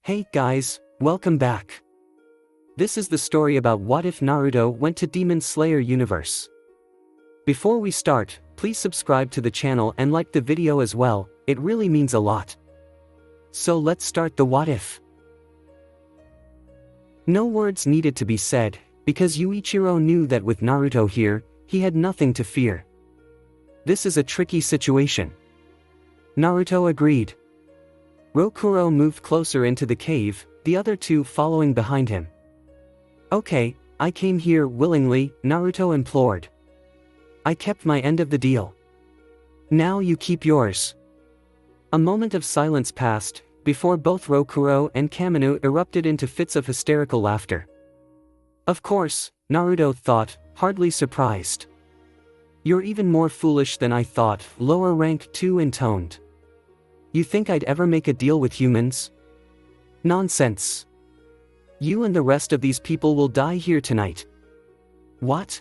Hey guys, welcome back. This is the story about what if Naruto went to Demon Slayer universe. Before we start, please subscribe to the channel and like the video as well, it really means a lot. So let's start the what if. No words needed to be said, because Yuichiro knew that with Naruto here, he had nothing to fear. This is a tricky situation. Naruto agreed. Rokuro moved closer into the cave, the other two following behind him. Okay, I came here willingly, Naruto implored. I kept my end of the deal. Now you keep yours. A moment of silence passed, before both Rokuro and Kaminu erupted into fits of hysterical laughter. Of course, Naruto thought, hardly surprised. You're even more foolish than I thought, lower rank too intoned. You think I'd ever make a deal with humans? Nonsense. You and the rest of these people will die here tonight. What?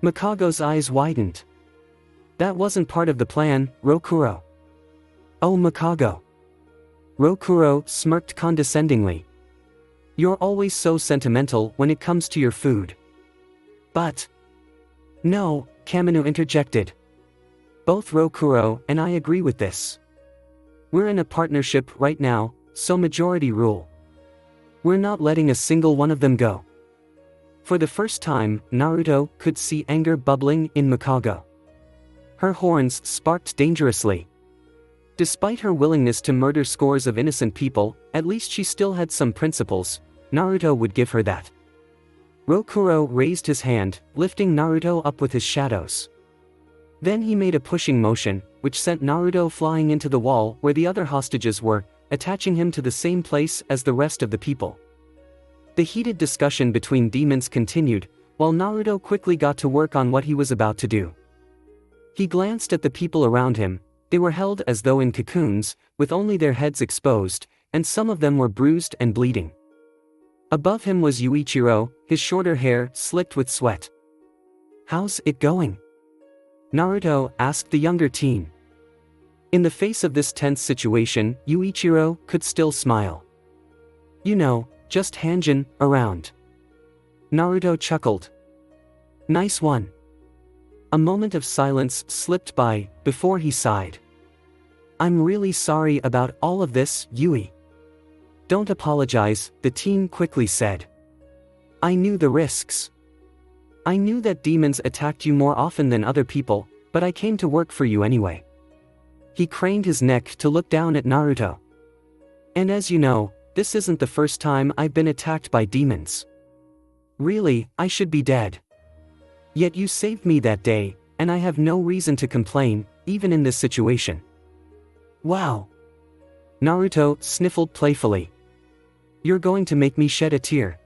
Mikago's eyes widened. That wasn't part of the plan, Rokuro. Oh Mikago. Rokuro smirked condescendingly. You're always so sentimental when it comes to your food. But... No, Kaminu interjected. Both Rokuro and I agree with this. We're in a partnership right now, so majority rule. We're not letting a single one of them go. For the first time, Naruto could see anger bubbling in Mikago. Her horns sparked dangerously. Despite her willingness to murder scores of innocent people, at least she still had some principles. Naruto would give her that. Rokuro raised his hand, lifting Naruto up with his shadows. Then he made a pushing motion, which sent Naruto flying into the wall where the other hostages were, attaching him to the same place as the rest of the people. The heated discussion between demons continued, while Naruto quickly got to work on what he was about to do. He glanced at the people around him. They were held as though in cocoons, with only their heads exposed, and some of them were bruised and bleeding. Above him was Yuichiro, his shorter hair slicked with sweat. How's it going? Naruto asked the younger teen. In the face of this tense situation, Yuichiro could still smile. You know, just hanging around. Naruto chuckled. Nice one. A moment of silence slipped by, before he sighed. I'm really sorry about all of this, Yui. Don't apologize, the teen quickly said. I knew the risks. I knew that demons attacked you more often than other people, but I came to work for you anyway. He craned his neck to look down at Naruto. And as you know, this isn't the first time I've been attacked by demons. Really, I should be dead. Yet you saved me that day, and I have no reason to complain, even in this situation. Wow. Naruto sniffled playfully. You're going to make me shed a tear.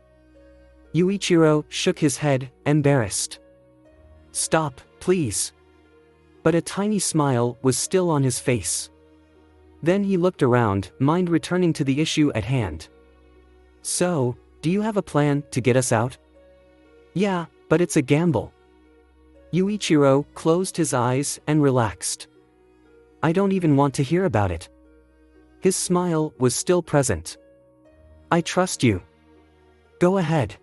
Yuichiro shook his head, embarrassed. Stop, please. But a tiny smile was still on his face. Then he looked around, mind returning to the issue at hand. So, do you have a plan to get us out? Yeah, but it's a gamble. Yuichiro closed his eyes and relaxed. I don't even want to hear about it. His smile was still present. I trust you. Go ahead.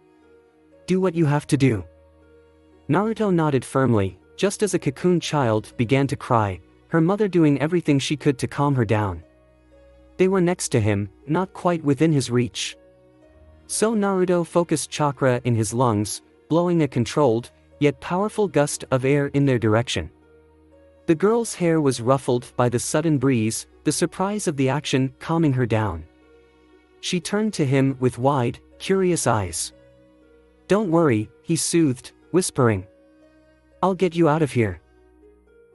Do what you have to do. Naruto nodded firmly, just as a cocoon child began to cry, her mother doing everything she could to calm her down. They were next to him, not quite within his reach. So Naruto focused chakra in his lungs, blowing a controlled, yet powerful gust of air in their direction. The girl's hair was ruffled by the sudden breeze, the surprise of the action calming her down. She turned to him with wide, curious eyes. Don't worry, he soothed, whispering. I'll get you out of here.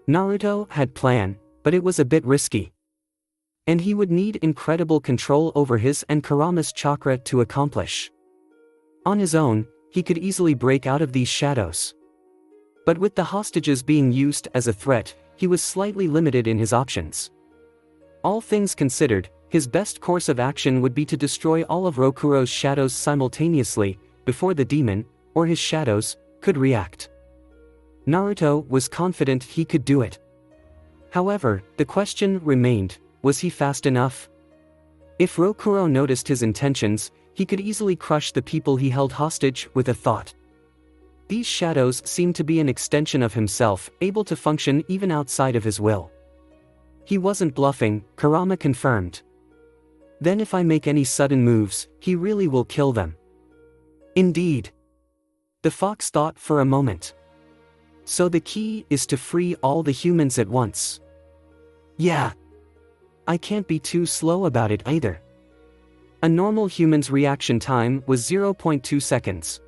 Naruto had planned, but it was a bit risky. And he would need incredible control over his and Kurama's chakra to accomplish. On his own, he could easily break out of these shadows. But with the hostages being used as a threat, he was slightly limited in his options. All things considered, his best course of action would be to destroy all of Rokuro's shadows simultaneously, before the demon, or his shadows, could react. Naruto was confident he could do it. However, the question remained, was he fast enough? If Rokuro noticed his intentions, he could easily crush the people he held hostage with a thought. These shadows seemed to be an extension of himself, able to function even outside of his will. He wasn't bluffing, Kurama confirmed. Then if I make any sudden moves, he really will kill them. Indeed. The fox thought for a moment. So the key is to free all the humans at once. Yeah. I can't be too slow about it either. A normal human's reaction time was 0.2 seconds.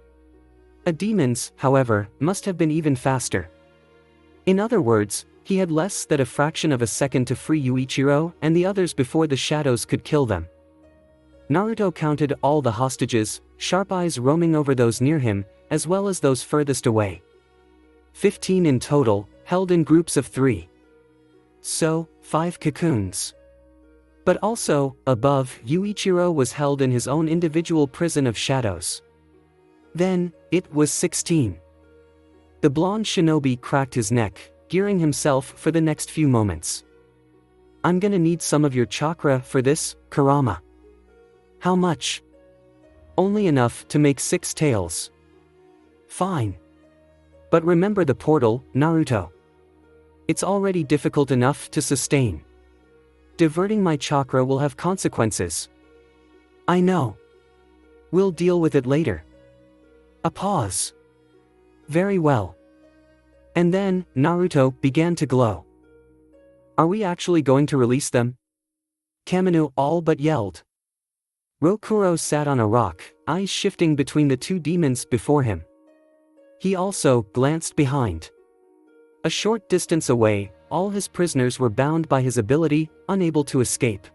A demon's, however, must have been even faster. In other words, he had less than a fraction of a second to free Yuichiro and the others before the shadows could kill them. Naruto counted all the hostages, sharp eyes roaming over those near him, as well as those furthest away. 15 in total, held in groups of 3. So, 5 cocoons. But also, above, Yuichiro was held in his own individual prison of shadows. Then, it was 16. The blonde shinobi cracked his neck, gearing himself for the next few moments. I'm gonna need some of your chakra for this, Kurama. How much? Only enough to make 6 tails. Fine. But remember the portal, Naruto. It's already difficult enough to sustain. Diverting my chakra will have consequences. I know. We'll deal with it later. A pause. Very well. And then, Naruto began to glow. Are we actually going to release them? Kaminu all but yelled. Rokuro sat on a rock, eyes shifting between the 2 demons before him. He also glanced behind. A short distance away, all his prisoners were bound by his ability, unable to escape.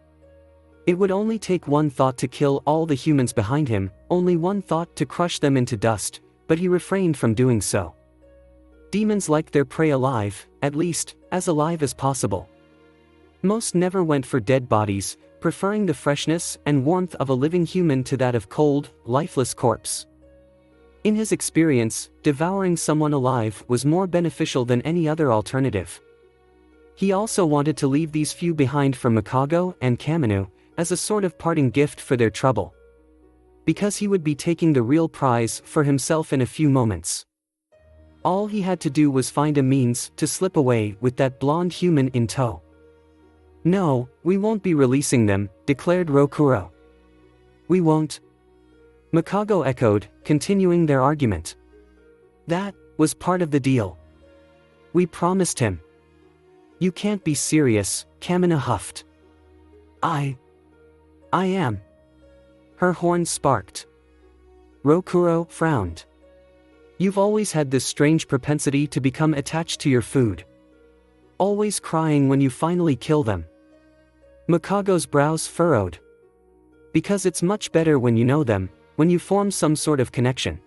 It would only take one thought to kill all the humans behind him, only one thought to crush them into dust, but he refrained from doing so. Demons like their prey alive, at least, as alive as possible. Most never went for dead bodies, preferring the freshness and warmth of a living human to that of cold, lifeless corpse. In his experience, devouring someone alive was more beneficial than any other alternative. He also wanted to leave these few behind for Mikago and Kaminu, as a sort of parting gift for their trouble. Because he would be taking the real prize for himself in a few moments. All he had to do was find a means to slip away with that blonde human in tow. No, we won't be releasing them, declared Rokuro. We won't. Mikago echoed, continuing their argument. That was part of the deal. We promised him. You can't be serious, Kamina huffed. I am. Her horn sparked. Rokuro frowned. You've always had this strange propensity to become attached to your food. Always crying when you finally kill them. Mikago's brows furrowed. Because it's much better when you know them, when you form some sort of connection.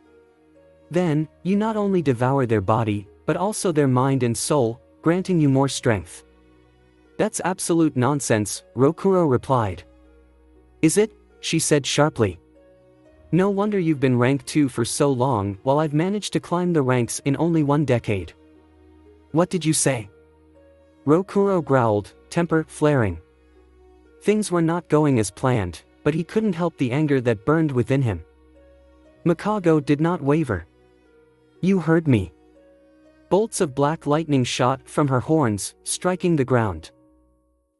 Then, you not only devour their body, but also their mind and soul, granting you more strength. That's absolute nonsense, Rokuro replied. Is it? She said sharply. No wonder you've been rank 2 for so long, while I've managed to climb the ranks in only 1 decade. What did you say? Rokuro growled, temper flaring. Things were not going as planned, but he couldn't help the anger that burned within him. Mikago did not waver. You heard me. Bolts of black lightning shot from her horns, striking the ground.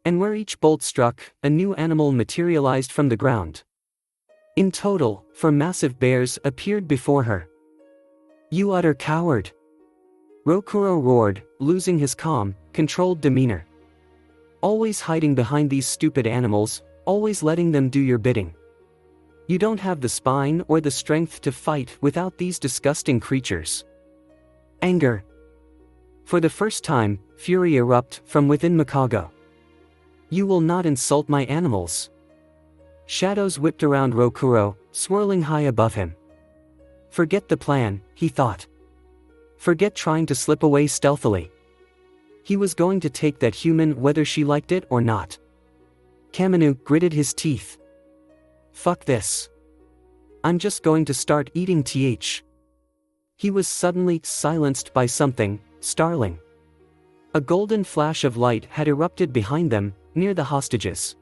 And where each bolt struck, a new animal materialized from the ground. In total, 4 massive bears appeared before her. You utter coward! Rokuro roared, losing his calm, controlled demeanor. Always hiding behind these stupid animals, always letting them do your bidding. You don't have the spine or the strength to fight without these disgusting creatures. Anger. For the first time, fury erupted from within Mikago. You will not insult my animals. Shadows whipped around Rokuro, swirling high above him. Forget the plan, he thought. Forget trying to slip away stealthily. He was going to take that human whether she liked it or not. Kaminu gritted his teeth. Fuck this. I'm just going to start eating th. He was suddenly silenced by something startling. A golden flash of light had erupted behind them, near the hostages.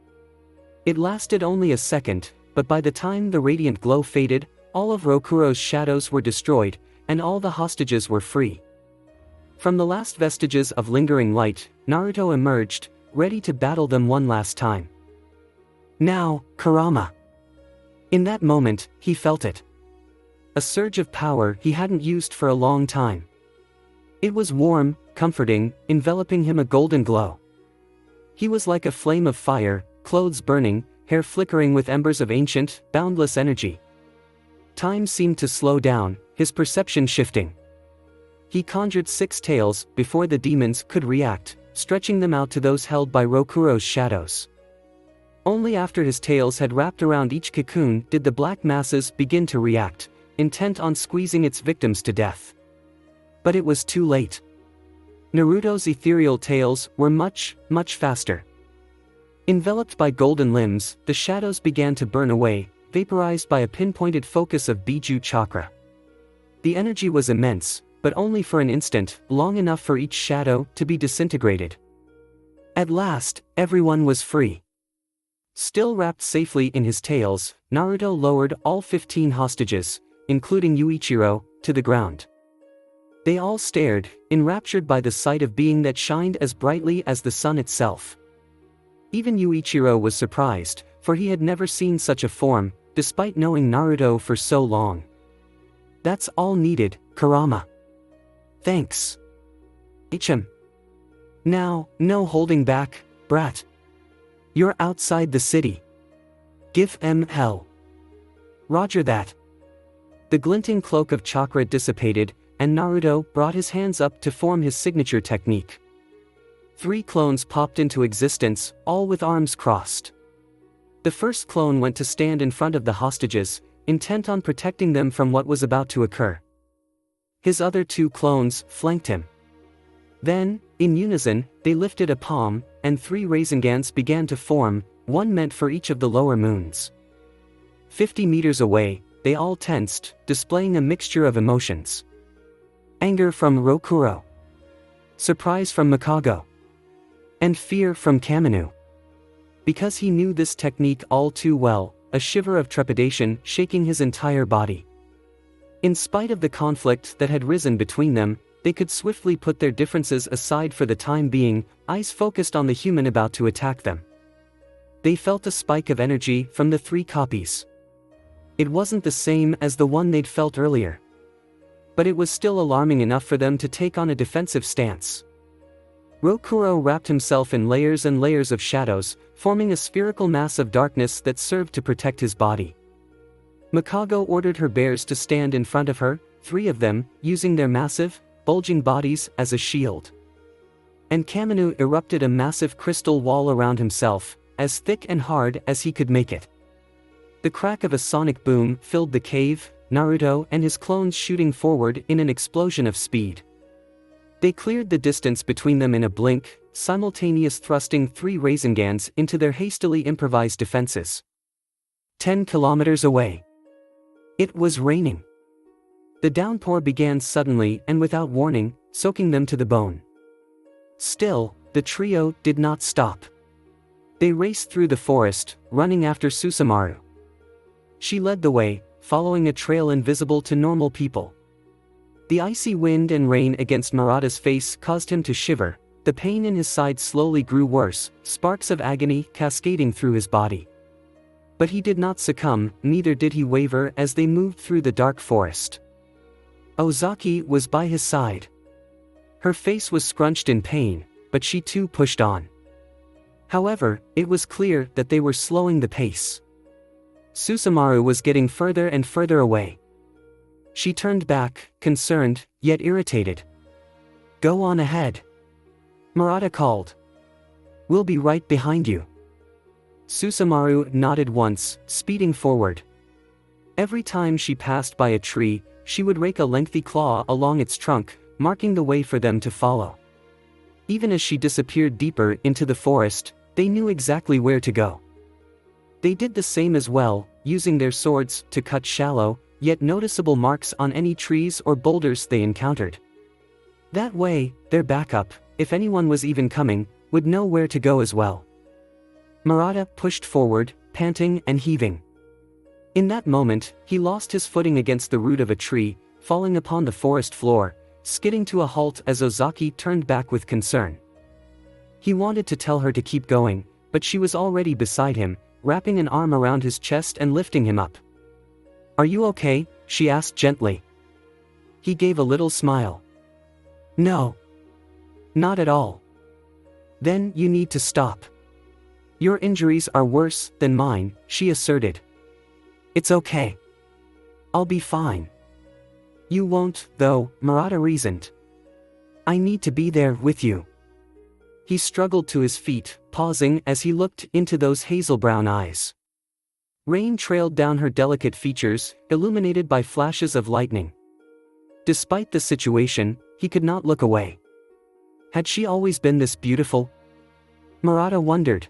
It lasted only a second, but by the time the radiant glow faded, all of Rokuro's shadows were destroyed, and all the hostages were free. From the last vestiges of lingering light, Naruto emerged, ready to battle them one last time. Now, Kurama. In that moment, he felt it. A surge of power he hadn't used for a long time. It was warm, comforting, enveloping him a golden glow. He was like a flame of fire, clothes burning, hair flickering with embers of ancient, boundless energy. Time seemed to slow down, his perception shifting. He conjured 6 tails before the demons could react, stretching them out to those held by Rokuro's shadows. Only after his tails had wrapped around each cocoon did the black masses begin to react, intent on squeezing its victims to death. But it was too late. Naruto's ethereal tails were much, much faster. Enveloped by golden limbs, the shadows began to burn away, vaporized by a pinpointed focus of Biju chakra. The energy was immense, but only for an instant, long enough for each shadow to be disintegrated. At last, everyone was free. Still wrapped safely in his tails, Naruto lowered all 15 hostages, including Yuichiro, to the ground. They all stared, enraptured by the sight of being that shined as brightly as the sun itself. Even Yuichiro was surprised, for he had never seen such a form, despite knowing Naruto for so long. That's all needed, Kurama. Thanks. HM. Now, no holding back, brat. You're outside the city. Give em hell. Roger that. The glinting cloak of chakra dissipated, and Naruto brought his hands up to form his signature technique. 3 clones popped into existence, all with arms crossed. The first clone went to stand in front of the hostages, intent on protecting them from what was about to occur. His other 2 clones flanked him. Then, in unison, they lifted a palm, and 3 Raisengans began to form, one meant for each of the lower moons. 50 meters away, they all tensed, displaying a mixture of emotions. Anger from Rokuro. Surprise from Mikago. And fear from Kaminu. Because he knew this technique all too well, a shiver of trepidation shaking his entire body. In spite of the conflict that had risen between them, they could swiftly put their differences aside for the time being, eyes focused on the human about to attack them. They felt a spike of energy from the 3 copies. It wasn't the same as the one they'd felt earlier. But it was still alarming enough for them to take on a defensive stance. Rokuro wrapped himself in layers and layers of shadows, forming a spherical mass of darkness that served to protect his body. Mikago ordered her bears to stand in front of her, 3 of them, using their massive, bulging bodies as a shield. And Kaminu erupted a massive crystal wall around himself, as thick and hard as he could make it. The crack of a sonic boom filled the cave, Naruto and his clones shooting forward in an explosion of speed. They cleared the distance between them in a blink, simultaneous thrusting 3 Raisengans into their hastily improvised defenses. 10 kilometers away. It was raining. The downpour began suddenly and without warning, soaking them to the bone. Still, the trio did not stop. They raced through the forest, running after Susumaru. She led the way, following a trail invisible to normal people. The icy wind and rain against Murata's face caused him to shiver, the pain in his side slowly grew worse, sparks of agony cascading through his body. But he did not succumb, neither did he waver as they moved through the dark forest. Ozaki was by his side. Her face was scrunched in pain, but she too pushed on. However, it was clear that they were slowing the pace. Susumaru was getting further and further away. She turned back, concerned, yet irritated. "Go on ahead," Murata called. "We'll be right behind you." Susumaru nodded once, speeding forward. Every time she passed by a tree, she would rake a lengthy claw along its trunk, marking the way for them to follow. Even as she disappeared deeper into the forest, they knew exactly where to go. They did the same as well, using their swords to cut shallow, yet noticeable marks on any trees or boulders they encountered. That way, their backup, if anyone was even coming, would know where to go as well. Murata pushed forward, panting and heaving. In that moment, he lost his footing against the root of a tree, falling upon the forest floor, skidding to a halt as Ozaki turned back with concern. He wanted to tell her to keep going, but she was already beside him, wrapping an arm around his chest and lifting him up. "Are you okay?" she asked gently. He gave a little smile. "No. Not at all." "Then you need to stop. Your injuries are worse than mine," she asserted. "It's okay. I'll be fine." "You won't, though," Murata reasoned. "I need to be there with you." He struggled to his feet, pausing as he looked into those hazel-brown eyes. Rain trailed down her delicate features, illuminated by flashes of lightning. Despite the situation, he could not look away. Had she always been this beautiful? Murata wondered.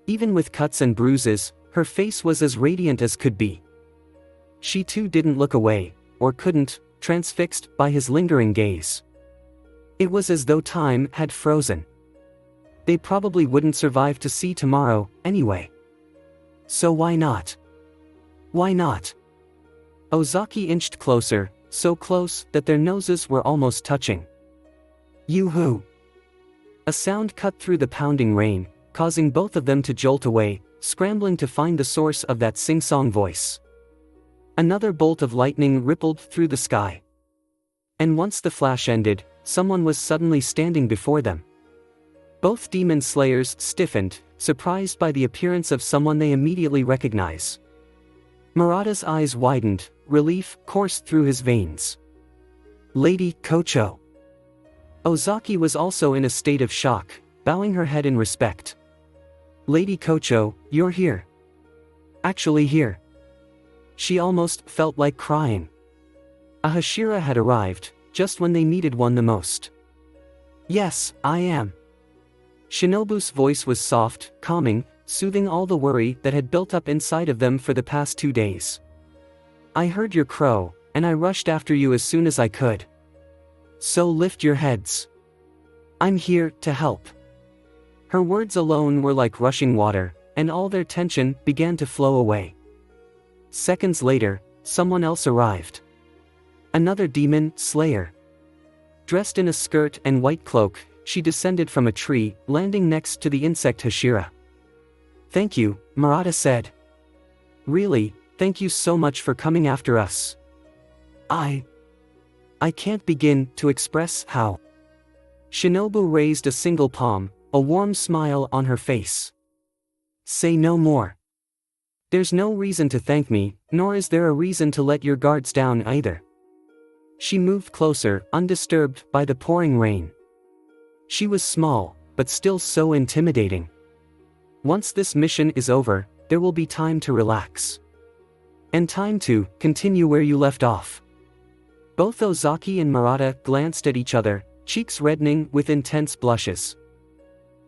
Even with cuts and bruises, her face was as radiant as could be. She too didn't look away, or couldn't, transfixed by his lingering gaze. It was as though time had frozen. They probably wouldn't survive to see tomorrow, anyway. So why not? Why not? Ozaki inched closer, so close that their noses were almost touching. "You-hoo!" A sound cut through the pounding rain, causing both of them to jolt away, scrambling to find the source of that sing-song voice. Another bolt of lightning rippled through the sky. And once the flash ended, someone was suddenly standing before them. Both demon slayers stiffened, surprised by the appearance of someone they immediately recognize. Murata's eyes widened, relief coursed through his veins. Lady Kocho. Ozaki was also in a state of shock, bowing her head in respect. "Lady Kocho, you're here. Actually here." She almost felt like crying. A Hashira had arrived, just when they needed one the most. "Yes, I am." Shinobu's voice was soft, calming, soothing all the worry that had built up inside of them for the past 2 days. "I heard your crow, and I rushed after you as soon as I could. So lift your heads. I'm here to help." Her words alone were like rushing water, and all their tension began to flow away. Seconds later, someone else arrived. Another demon slayer. Dressed in a skirt and white cloak, she descended from a tree, landing next to the insect Hashira. "Thank you," Murata said. "Really, thank you so much for coming after us. I can't begin to express how." Shinobu raised a single palm, a warm smile on her face. "Say no more. There's no reason to thank me, nor is there a reason to let your guards down either." She moved closer, undisturbed by the pouring rain. She was small, but still so intimidating. "Once this mission is over, there will be time to relax. And time to continue where you left off." Both Ozaki and Murata glanced at each other, cheeks reddening with intense blushes.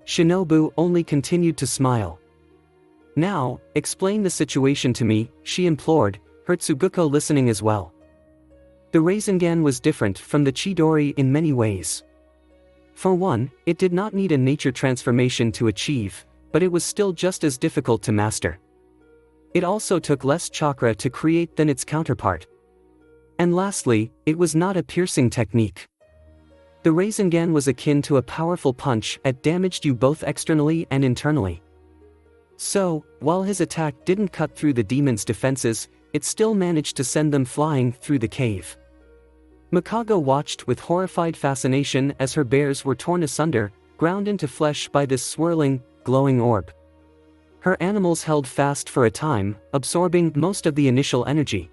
Shinobu only continued to smile. "Now, explain the situation to me," she implored, her Tsuguko listening as well. The Rasengan was different from the Chidori in many ways. For one, it did not need a nature transformation to achieve, but it was still just as difficult to master. It also took less chakra to create than its counterpart. And lastly, it was not a piercing technique. The Rasengan was akin to a powerful punch that damaged you both externally and internally. So, while his attack didn't cut through the demon's defenses, it still managed to send them flying through the cave. Mikado watched with horrified fascination as her bears were torn asunder, ground into flesh by this swirling, glowing orb. Her animals held fast for a time, absorbing most of the initial energy.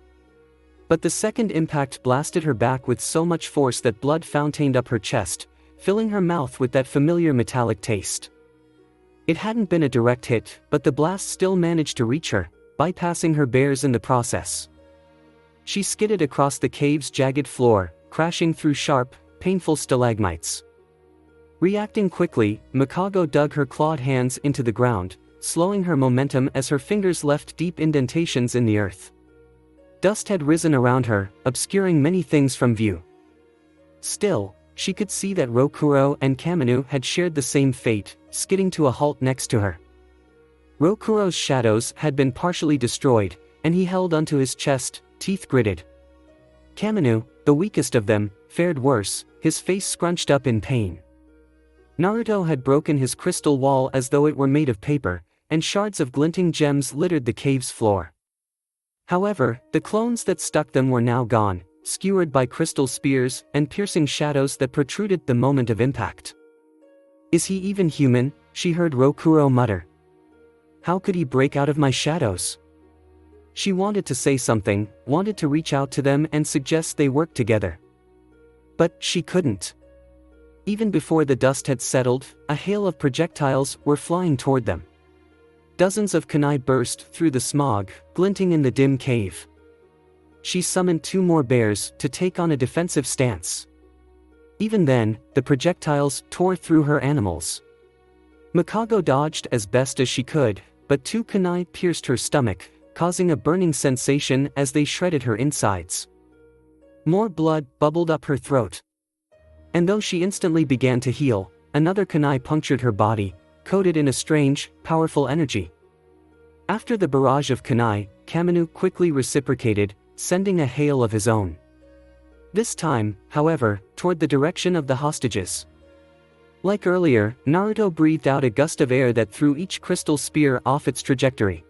But the second impact blasted her back with so much force that blood fountained up her chest, filling her mouth with that familiar metallic taste. It hadn't been a direct hit, but the blast still managed to reach her, bypassing her bears in the process. She skidded across the cave's jagged floor, crashing through sharp, painful stalagmites. Reacting quickly, Mikado dug her clawed hands into the ground, slowing her momentum as her fingers left deep indentations in the earth. Dust had risen around her, obscuring many things from view. Still, she could see that Rokuro and Kaminu had shared the same fate, skidding to a halt next to her. Rokuro's shadows had been partially destroyed, and he held onto his chest, teeth gritted. Kaminu, the weakest of them, fared worse, his face scrunched up in pain. Naruto had broken his crystal wall as though it were made of paper, and shards of glinting gems littered the cave's floor. However, the clones that stuck them were now gone, skewered by crystal spears and piercing shadows that protruded the moment of impact. "Is he even human?" she heard Rokuro mutter. "How could he break out of my shadows?" She wanted to say something, wanted to reach out to them and suggest they work together. But she couldn't. Even before the dust had settled, a hail of projectiles were flying toward them. Dozens of kunai burst through the smog, glinting in the dim cave. She summoned 2 more bears to take on a defensive stance. Even then, the projectiles tore through her animals. Mikado dodged as best as she could, but 2 kunai pierced her stomach, causing a burning sensation as they shredded her insides. More blood bubbled up her throat. And though she instantly began to heal, another kunai punctured her body, coated in a strange, powerful energy. After the barrage of kunai, Kaminu quickly reciprocated, sending a hail of his own. This time, however, toward the direction of the hostages. Like earlier, Naruto breathed out a gust of air that threw each crystal spear off its trajectory.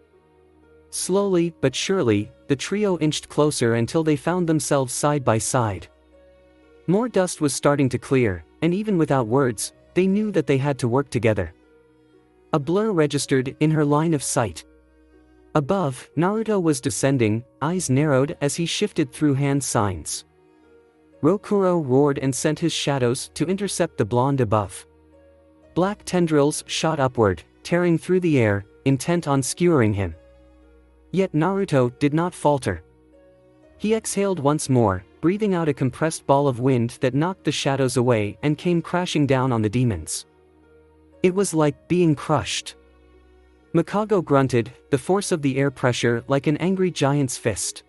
Slowly but surely, the trio inched closer until they found themselves side by side. More dust was starting to clear, and even without words, they knew that they had to work together. A blur registered in her line of sight. Above, Naruto was descending, eyes narrowed as he shifted through hand signs. Rokuro roared and sent his shadows to intercept the blonde above. Black tendrils shot upward, tearing through the air, intent on skewering him. Yet Naruto did not falter. He exhaled once more, breathing out a compressed ball of wind that knocked the shadows away and came crashing down on the demons. It was like being crushed. Mikado grunted, the force of the air pressure like an angry giant's fist.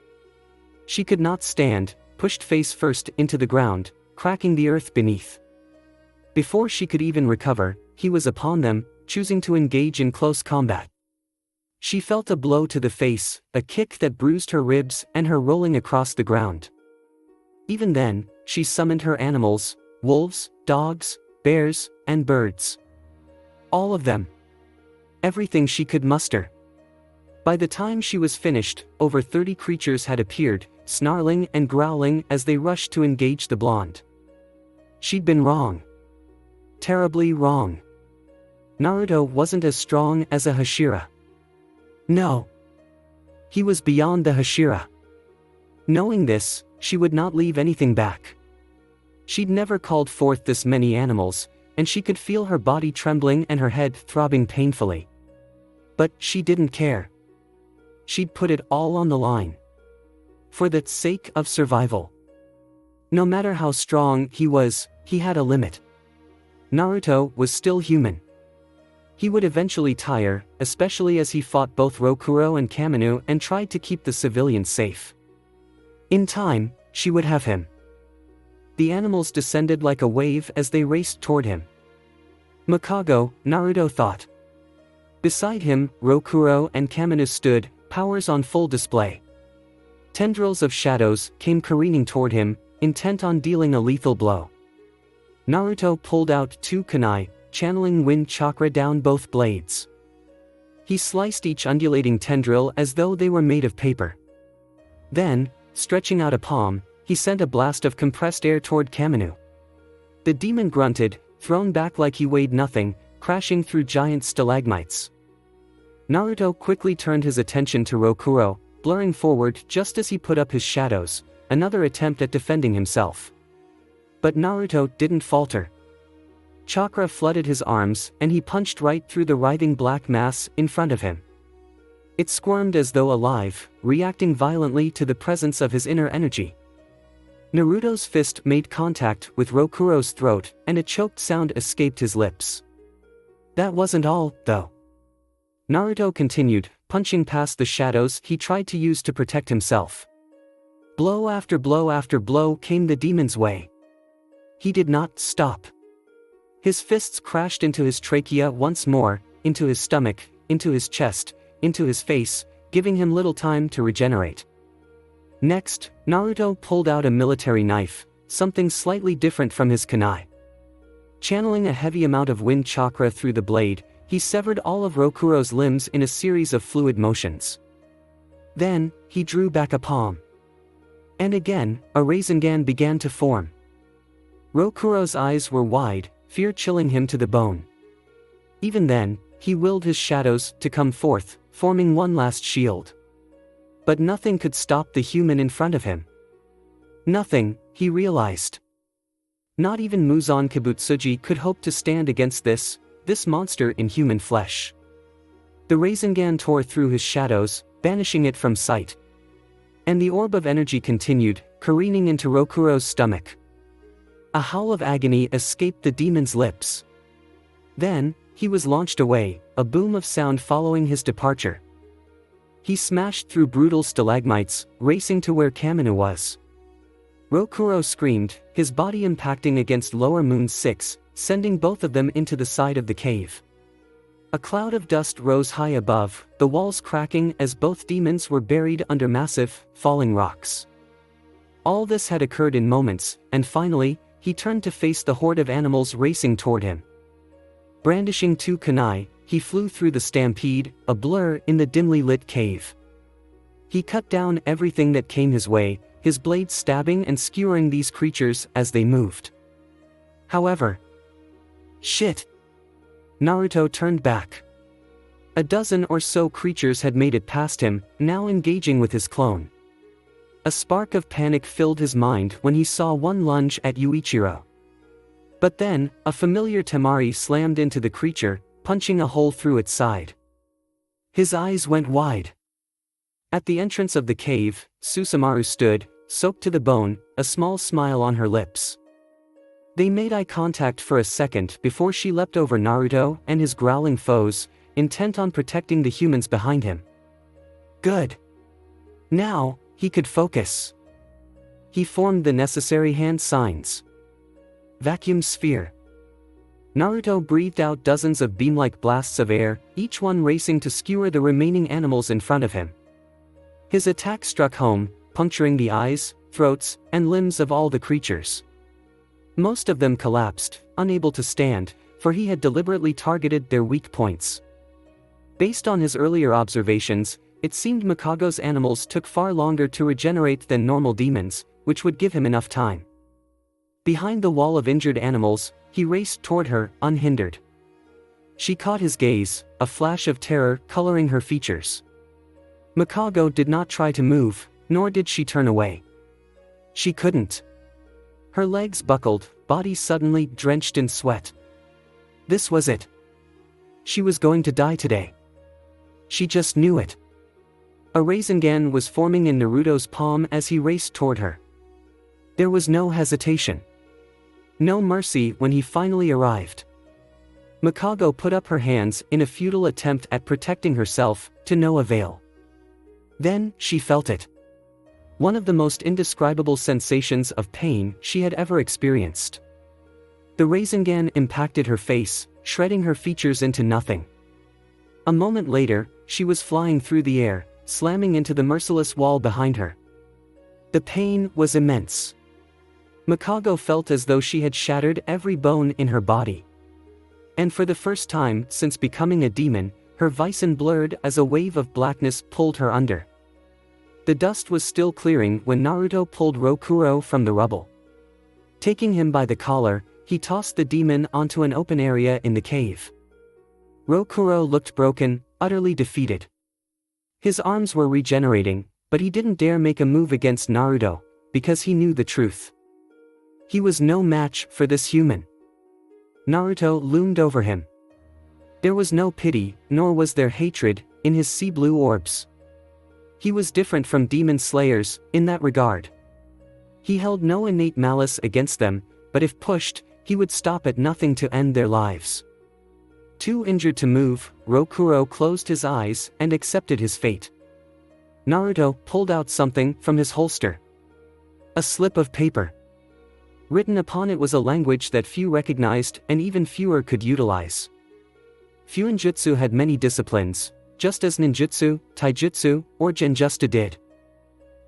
She could not stand, pushed face first into the ground, cracking the earth beneath. Before she could even recover, he was upon them, choosing to engage in close combat. She felt a blow to the face, a kick that bruised her ribs and her rolling across the ground. Even then, she summoned her animals, wolves, dogs, bears, and birds. All of them. Everything she could muster. By the time she was finished, over 30 creatures had appeared, snarling and growling as they rushed to engage the blonde. She'd been wrong. Terribly wrong. Naruto wasn't as strong as a Hashira. No. He was beyond the Hashira. Knowing this, she would not leave anything back. She'd never called forth this many animals, and she could feel her body trembling and her head throbbing painfully. But she didn't care. She'd put it all on the line. For the sake of survival. No matter how strong he was, he had a limit. Naruto was still human. He would eventually tire, especially as he fought both Rokuro and Kaminu and tried to keep the civilians safe. In time, she would have him. The animals descended like a wave as they raced toward him. Mikado, Naruto thought. Beside him, Rokuro and Kaminu stood, powers on full display. Tendrils of shadows came careening toward him, intent on dealing a lethal blow. Naruto pulled out 2 kunai, channeling wind chakra down both blades. He sliced each undulating tendril as though they were made of paper. Then, stretching out a palm, he sent a blast of compressed air toward Kaminu. The demon grunted, thrown back like he weighed nothing, crashing through giant stalagmites. Naruto quickly turned his attention to Rokuro, blurring forward just as he put up his shadows, another attempt at defending himself. But Naruto didn't falter. Chakra flooded his arms, and he punched right through the writhing black mass in front of him. It squirmed as though alive, reacting violently to the presence of his inner energy. Naruto's fist made contact with Rokuro's throat, and a choked sound escaped his lips. That wasn't all, though. Naruto continued, punching past the shadows he tried to use to protect himself. Blow after blow came the demon's way. He did not stop. His fists crashed into his trachea once more, into his stomach, into his chest, into his face, giving him little time to regenerate. Next, Naruto pulled out a military knife, something slightly different from his kunai. Channeling a heavy amount of wind chakra through the blade, he severed all of Rokuro's limbs in a series of fluid motions. Then, he drew back a palm. And again, a Rasengan began to form. Rokuro's eyes were wide, fear chilling him to the bone. Even then, he willed his shadows to come forth, forming one last shield. But nothing could stop the human in front of him. Nothing, he realized. Not even Muzan Kibutsuji could hope to stand against this monster in human flesh. The Rasengan tore through his shadows, banishing it from sight. And the orb of energy continued, careening into Rokuro's stomach. A howl of agony escaped the demon's lips. Then, he was launched away, a boom of sound following his departure. He smashed through brutal stalagmites, racing to where Kaminu was. Rokuro screamed, his body impacting against Lower Moon 6, sending both of them into the side of the cave. A cloud of dust rose high above, the walls cracking as both demons were buried under massive, falling rocks. All this had occurred in moments, and finally, he turned to face the horde of animals racing toward him. Brandishing two kunai, he flew through the stampede, a blur in the dimly lit cave. He cut down everything that came his way, his blade stabbing and skewering these creatures as they moved. However, shit! Naruto turned back. A dozen or so creatures had made it past him, now engaging with his clone. A spark of panic filled his mind when he saw one lunge at Yuichiro. But then, a familiar Temari slammed into the creature, punching a hole through its side. His eyes went wide. At the entrance of the cave, Susumaru stood, soaked to the bone, a small smile on her lips. They made eye contact for a second before she leapt over Naruto and his growling foes, intent on protecting the humans behind him. Good. Now, he could focus. He formed the necessary hand signs. Vacuum sphere. Naruto breathed out dozens of beam-like blasts of air, each one racing to skewer the remaining animals in front of him. His attack struck home, puncturing the eyes, throats, and limbs of all the creatures. Most of them collapsed, unable to stand, for he had deliberately targeted their weak points. Based on his earlier observations, it seemed Mikago's animals took far longer to regenerate than normal demons, which would give him enough time. Behind the wall of injured animals, he raced toward her, unhindered. She caught his gaze, a flash of terror coloring her features. Mikago did not try to move, nor did she turn away. She couldn't. Her legs buckled, body suddenly drenched in sweat. This was it. She was going to die today. She just knew it. A Rasengan was forming in Naruto's palm as he raced toward her. There was no hesitation. No mercy when he finally arrived. Mikago put up her hands in a futile attempt at protecting herself, to no avail. Then, she felt it. One of the most indescribable sensations of pain she had ever experienced. The Rasengan impacted her face, shredding her features into nothing. A moment later, she was flying through the air, slamming into the merciless wall behind her. The pain was immense. Mikago felt as though she had shattered every bone in her body. And for the first time since becoming a demon, her Viscen blurred as a wave of blackness pulled her under. The dust was still clearing when Naruto pulled Rokuro from the rubble. Taking him by the collar, he tossed the demon onto an open area in the cave. Rokuro looked broken, utterly defeated. His arms were regenerating, but he didn't dare make a move against Naruto, because he knew the truth. He was no match for this human. Naruto loomed over him. There was no pity, nor was there hatred, in his sea blue orbs. He was different from demon slayers, in that regard. He held no innate malice against them, but if pushed, he would stop at nothing to end their lives. Too injured to move, Rokuro closed his eyes and accepted his fate. Naruto pulled out something from his holster. A slip of paper. Written upon it was a language that few recognized and even fewer could utilize. Fuinjutsu had many disciplines, just as ninjutsu, taijutsu, or genjutsu did.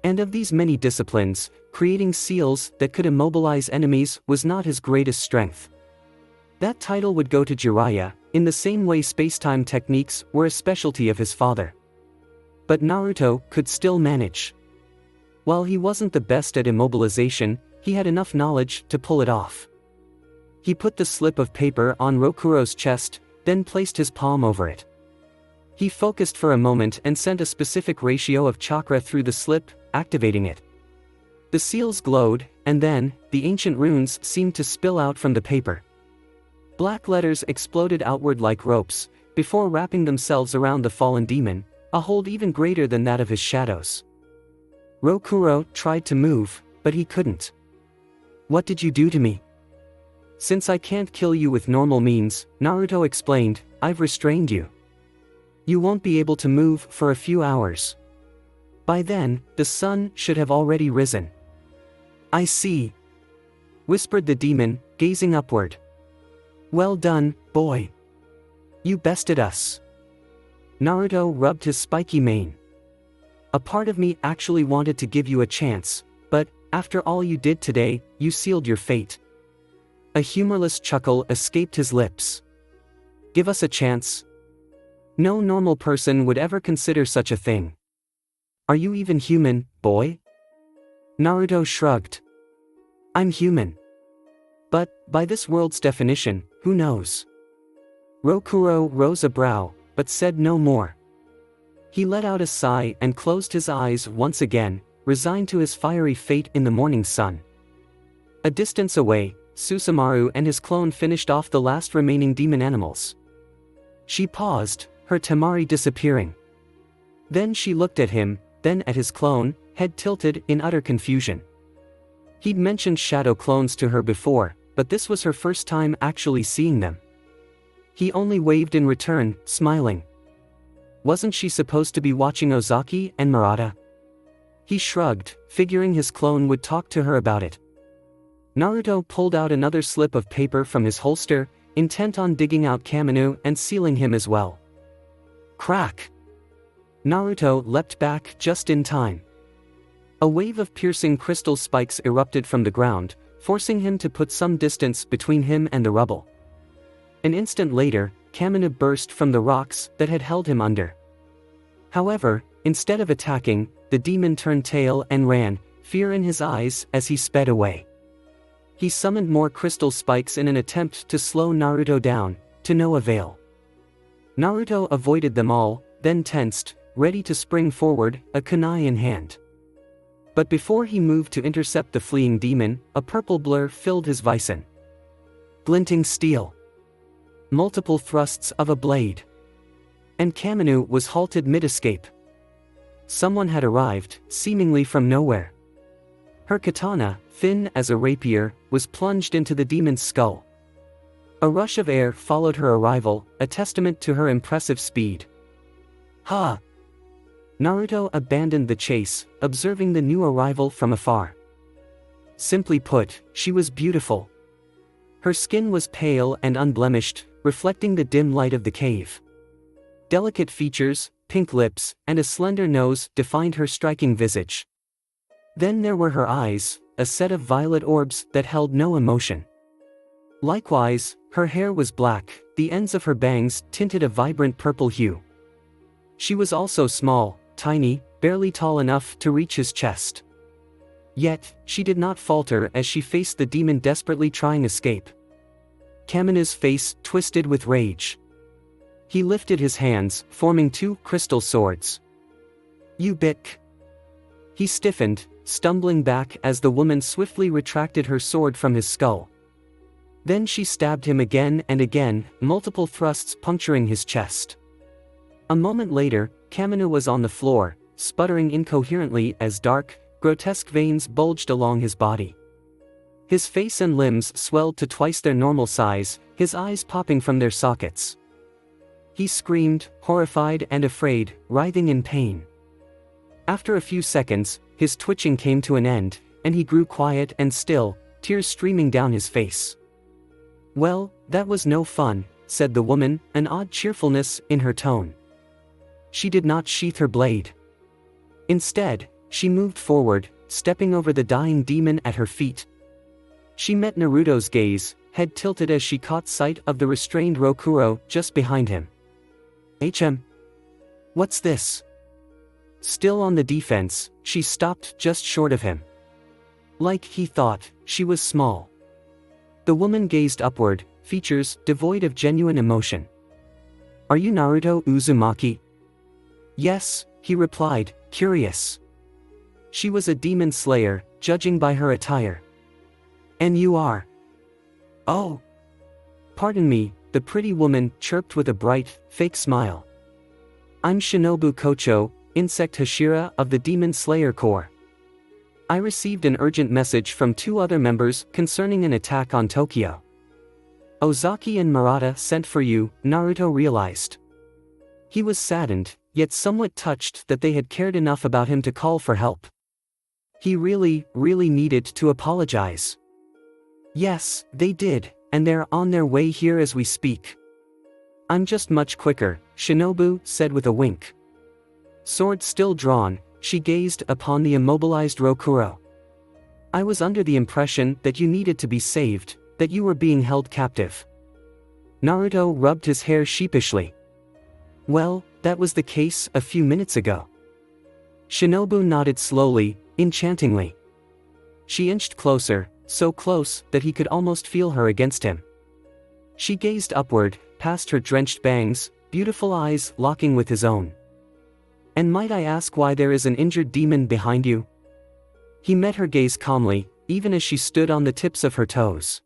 And of these many disciplines, creating seals that could immobilize enemies was not his greatest strength. That title would go to Jiraiya, in the same way space-time techniques were a specialty of his father. But Naruto could still manage. While he wasn't the best at immobilization, he had enough knowledge to pull it off. He put the slip of paper on Rokuro's chest, then placed his palm over it. He focused for a moment and sent a specific ratio of chakra through the slip, activating it. The seals glowed, and then, the ancient runes seemed to spill out from the paper. Black letters exploded outward like ropes, before wrapping themselves around the fallen demon, a hold even greater than that of his shadows. Rokuro tried to move, but he couldn't. "What did you do to me?" "Since I can't kill you with normal means," Naruto explained, "I've restrained you. You won't be able to move for a few hours. By then, the sun should have already risen." "I see," whispered the demon, gazing upward. "Well done, boy. You bested us." Naruto rubbed his spiky mane. "A part of me actually wanted to give you a chance, but, after all you did today, you sealed your fate." A humorless chuckle escaped his lips. "Give us a chance? No normal person would ever consider such a thing. Are you even human, boy?" Naruto shrugged. "I'm human. But, by this world's definition, who knows?" Rokuro rose a brow, but said no more. He let out a sigh and closed his eyes once again, resigned to his fiery fate in the morning sun. A distance away, Susumaru and his clone finished off the last remaining demon animals. She paused, her temari disappearing. Then she looked at him, then at his clone, head tilted in utter confusion. He'd mentioned shadow clones to her before, but this was her first time actually seeing them. He only waved in return, smiling. Wasn't she supposed to be watching Ozaki and Murata? He shrugged, figuring his clone would talk to her about it. Naruto pulled out another slip of paper from his holster, intent on digging out Kaminu and sealing him as well. Crack! Naruto leapt back just in time. A wave of piercing crystal spikes erupted from the ground, forcing him to put some distance between him and the rubble. An instant later, Kaminu burst from the rocks that had held him under. However, instead of attacking, the demon turned tail and ran, fear in his eyes as he sped away. He summoned more crystal spikes in an attempt to slow Naruto down, to no avail. Naruto avoided them all, then tensed, ready to spring forward, a kunai in hand. But before he moved to intercept the fleeing demon, a purple blur filled his visor. Glinting steel. Multiple thrusts of a blade. And Kaminu was halted mid-escape. Someone had arrived, seemingly from nowhere. Her katana, thin as a rapier, was plunged into the demon's skull. A rush of air followed her arrival, a testament to her impressive speed. Ha! Naruto abandoned the chase, observing the new arrival from afar. Simply put, she was beautiful. Her skin was pale and unblemished, reflecting the dim light of the cave. Delicate features, pink lips, and a slender nose defined her striking visage. Then there were her eyes, a set of violet orbs that held no emotion. Likewise, her hair was black, the ends of her bangs tinted a vibrant purple hue. She was also small, tiny, barely tall enough to reach his chest. Yet, she did not falter as she faced the demon desperately trying escape. Kaminu's face twisted with rage. He lifted his hands, forming two crystal swords. "You bitch!" He stiffened, stumbling back as the woman swiftly retracted her sword from his skull. Then she stabbed him again and again, multiple thrusts puncturing his chest. A moment later, Kaminu was on the floor, sputtering incoherently as dark, grotesque veins bulged along his body. His face and limbs swelled to twice their normal size, his eyes popping from their sockets. He screamed, horrified and afraid, writhing in pain. After a few seconds, his twitching came to an end, and he grew quiet and still, tears streaming down his face. "Well, that was no fun," said the woman, an odd cheerfulness in her tone. She did not sheath her blade. Instead, she moved forward, stepping over the dying demon at her feet. She met Naruto's gaze, head tilted as she caught sight of the restrained Rokuro just behind him. What's this? Still on the defense, she stopped just short of him. Like he thought, she was small. The woman gazed upward, features devoid of genuine emotion. Are you Naruto Uzumaki? Yes, he replied, curious. She was a demon slayer, judging by her attire. And you are? Oh. Pardon me, the pretty woman chirped with a bright, fake smile. I'm Shinobu Kocho, Insect Hashira of the Demon Slayer Corps. I received an urgent message from 2 other members concerning an attack on Tokyo. Ozaki and Murata sent for you, Naruto realized. He was saddened, yet somewhat touched that they had cared enough about him to call for help. He really needed to apologize. Yes, they did, and they're on their way here as we speak. I'm just much quicker, Shinobu said with a wink. Sword still drawn, she gazed upon the immobilized Rokuro. I was under the impression that you needed to be saved, that you were being held captive. Naruto rubbed his hair sheepishly. Well, that was the case a few minutes ago. Shinobu nodded slowly, enchantingly. She inched closer, so close that he could almost feel her against him. She gazed upward, past her drenched bangs, beautiful eyes locking with his own. And might I ask why there is an injured demon behind you? He met her gaze calmly, even as she stood on the tips of her toes.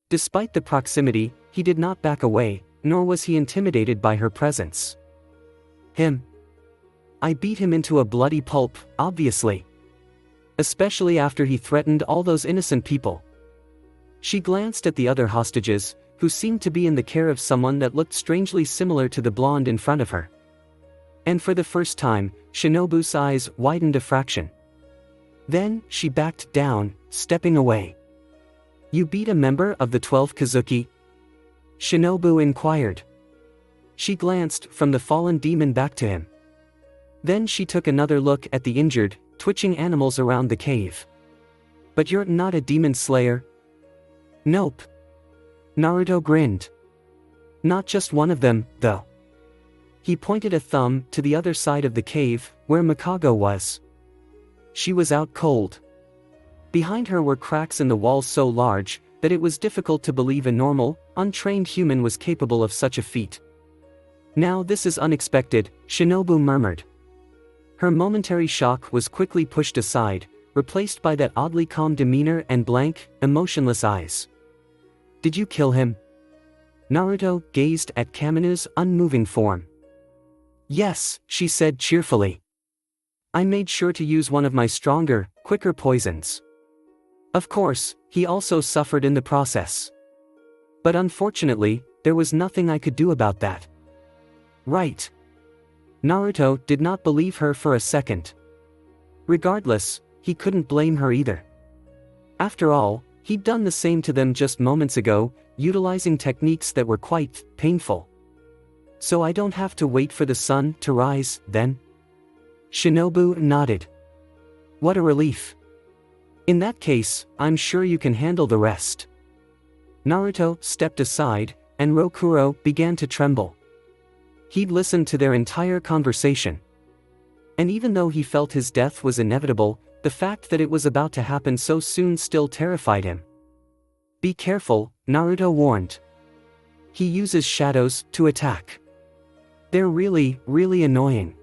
Despite the proximity, he did not back away, nor was he intimidated by her presence. Him? I beat him into a bloody pulp, obviously. Especially after he threatened all those innocent people. She glanced at the other hostages, who seemed to be in the care of someone that looked strangely similar to the blonde in front of her. And for the first time, Shinobu's eyes widened a fraction. Then, she backed down, stepping away. You beat a member of the 12 Kazuki? Shinobu inquired. She glanced from the fallen demon back to him. Then she took another look at the injured, twitching animals around the cave. But you're not a demon slayer? Nope. Naruto grinned. Not just one of them, though. He pointed a thumb to the other side of the cave, where Mikago was. She was out cold. Behind her were cracks in the walls so large, that it was difficult to believe a normal, untrained human was capable of such a feat. Now this is unexpected, Shinobu murmured. Her momentary shock was quickly pushed aside, replaced by that oddly calm demeanor and blank, emotionless eyes. Did you kill him? Naruto gazed at Kaminu's unmoving form. Yes, she said cheerfully. I made sure to use one of my stronger, quicker poisons. Of course, he also suffered in the process. But unfortunately, there was nothing I could do about that. Right. Naruto did not believe her for a second. Regardless, he couldn't blame her either. After all, he'd done the same to them just moments ago, utilizing techniques that were quite painful. So I don't have to wait for the sun to rise, then? Shinobu nodded. What a relief. In that case, I'm sure you can handle the rest. Naruto stepped aside, and Rokuro began to tremble. He'd listened to their entire conversation. And even though he felt his death was inevitable, the fact that it was about to happen so soon still terrified him. Be careful, Naruto warned. He uses shadows to attack. They're really annoying.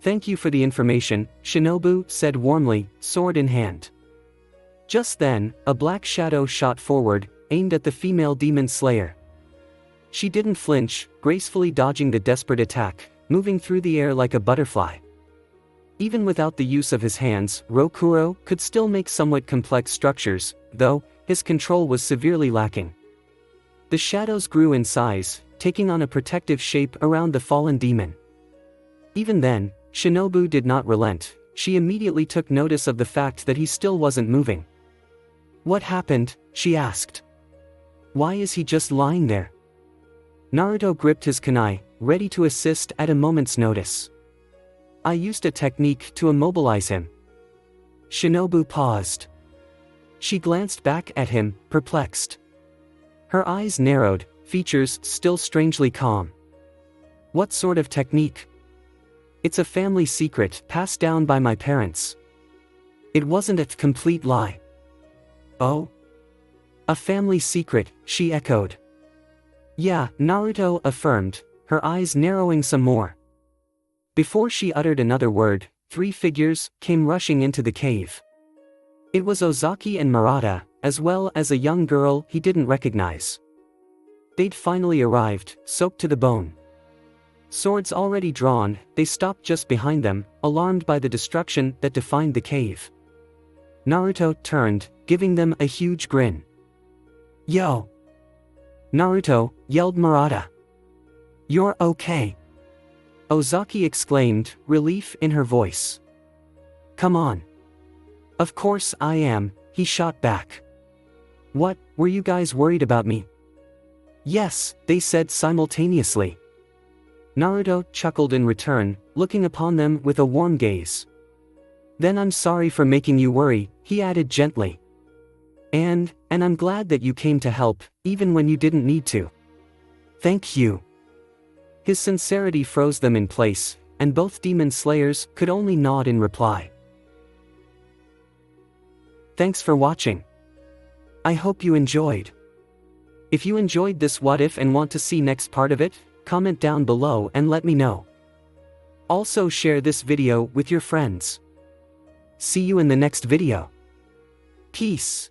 Thank you for the information, Shinobu said warmly, sword in hand. Just then, a black shadow shot forward, aimed at the female demon slayer. She didn't flinch, gracefully dodging the desperate attack, moving through the air like a butterfly. Even without the use of his hands, Rokuro could still make somewhat complex structures, though his control was severely lacking. The shadows grew in size, taking on a protective shape around the fallen demon. Even then, Shinobu did not relent. She immediately took notice of the fact that he still wasn't moving. What happened? She asked. Why is he just lying there? Naruto gripped his kunai, ready to assist at a moment's notice. I used a technique to immobilize him. Shinobu paused. She glanced back at him, perplexed. Her eyes narrowed, features still strangely calm. What sort of technique? It's a family secret passed down by my parents. It wasn't a complete lie. Oh? A family secret, she echoed. Yeah, Naruto affirmed, her eyes narrowing some more. Before she uttered another word, 3 figures came rushing into the cave. It was Ozaki and Murata, as well as a young girl he didn't recognize. They'd finally arrived, soaked to the bone. Swords already drawn, they stopped just behind them, alarmed by the destruction that defined the cave. Naruto turned, giving them a huge grin. Yo! Naruto, yelled Murata. You're okay. Ozaki exclaimed, relief in her voice. Come on. Of course I am, he shot back. What, were you guys worried about me? Yes, they said simultaneously. Naruto chuckled in return, looking upon them with a warm gaze. Then I'm sorry for making you worry, he added gently. And I'm glad that you came to help, even when you didn't need to. Thank you. His sincerity froze them in place, and both demon slayers could only nod in reply. Thanks for watching. I hope you enjoyed. If you enjoyed this what if and want to see next part of it, comment down below and let me know. Also share this video with your friends. See you in the next video. Peace.